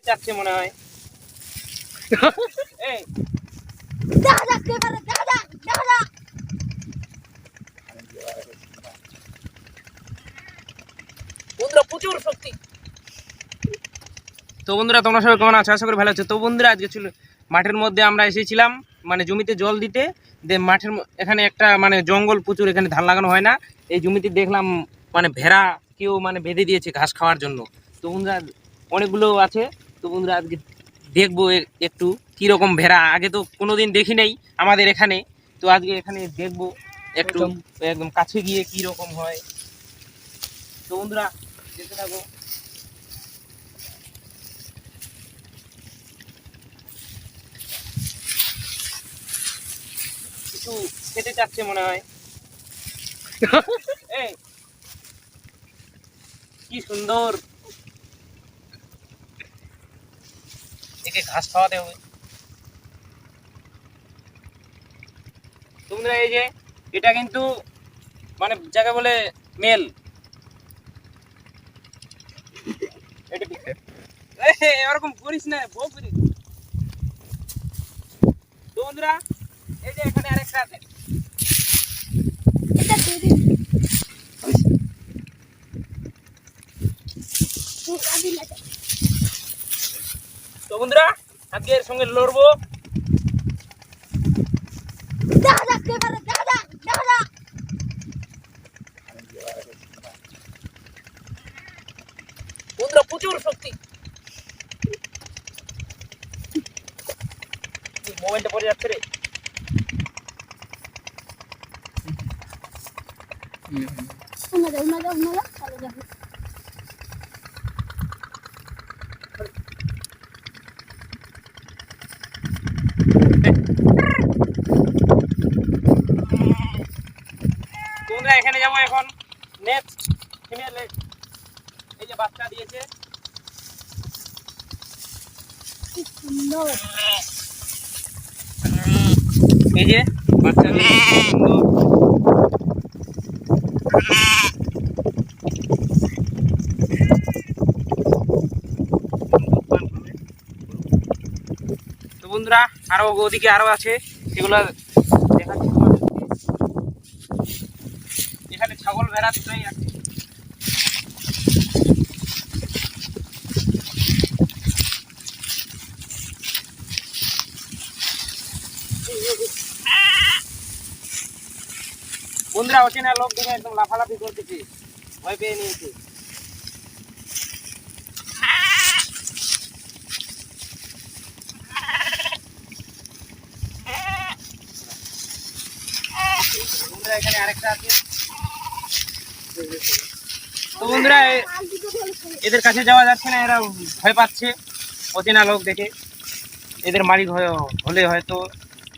যাচ্ছে মনে হয়। এই বন্ধুরা প্রচুর শক্তি। তো বন্ধুরা তোমরা সবাই কেমন আছো? আশা করি ভালো আছো। তো বন্ধুরা আজকে ছিল মাঠের মধ্যে আমরা এসেছিলাম মানে জমিতে জল দিতে। মাঠের এখানে একটা মানে জঙ্গল প্রচুর, এখানে ধান লাগানো হয় না। এই জমিতে দেখলাম মানে ভেড়া কেউ মানে বেঁধে দিয়েছে ঘাস খাওয়ার জন্য। তো বন্ধুরা অনেকগুলো আছে। তো বন্ধুরা আজকে দেখবো একটু কীরকম ভেড়া, আগে তো কোনোদিন দেখি নাই আমাদের এখানে। তো আজকে এখানে দেখবো একটু একদম কাছে গিয়ে কীরকম হয়। তো বন্ধুরা দেখতে থাকো। কিছু খেতে চাচ্ছে মনে হয়। এই কি সুন্দর, একে ঘাস খাওয়াতে হবে। তোমরা এই যে এটা কিন্তু মানে যাকে বলে মেল, এরকম করিস না বউ করিস। তো বন্ধুরা এই যে এখানে আরেকটা আছে। তো বন্ধুরা আজকে এর সঙ্গে লড়বো। বন্ধুরা প্রচুর শক্তি। মোবাইলটা পড়ে যাচ্ছে রে। তোমরা এখানে যাবো এখন নেক্সট ফিমেল। এই যে বাচ্চা দিয়েছে, এই যে বাচ্চা দিয়েছে তো বন্ধুরা আরো ওদিকে আরো আছে, সেগুলো দেখাচ্ছি তোমাদেরকে। এখানে ছাগল ভেড়া দুটোই আছে। বন্ধুরা অচেনা লোক দেখে একদম লাফালাফি করতেছে, ভয় পেয়ে নিয়েছে। বন্ধুরা এখানে আরেকটা আছে। তো বন্ধুরা এদের কাছে যাওয়া যাচ্ছে না, এরা ভয় পাচ্ছে অচেনা লোক দেখে। এদের মালিক হলে হয়তো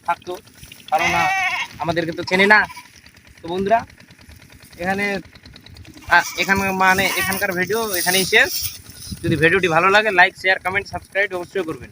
থাকতো, কারণ না আমাদেরকে তো চেনে না। তো বন্ধুরা এখানকার ভিডিও এখানেই শেষ। যদি ভিডিওটি ভালো লাগে লাইক শেয়ার কমেন্ট সাবস্ক্রাইব অবশ্যই করবেন।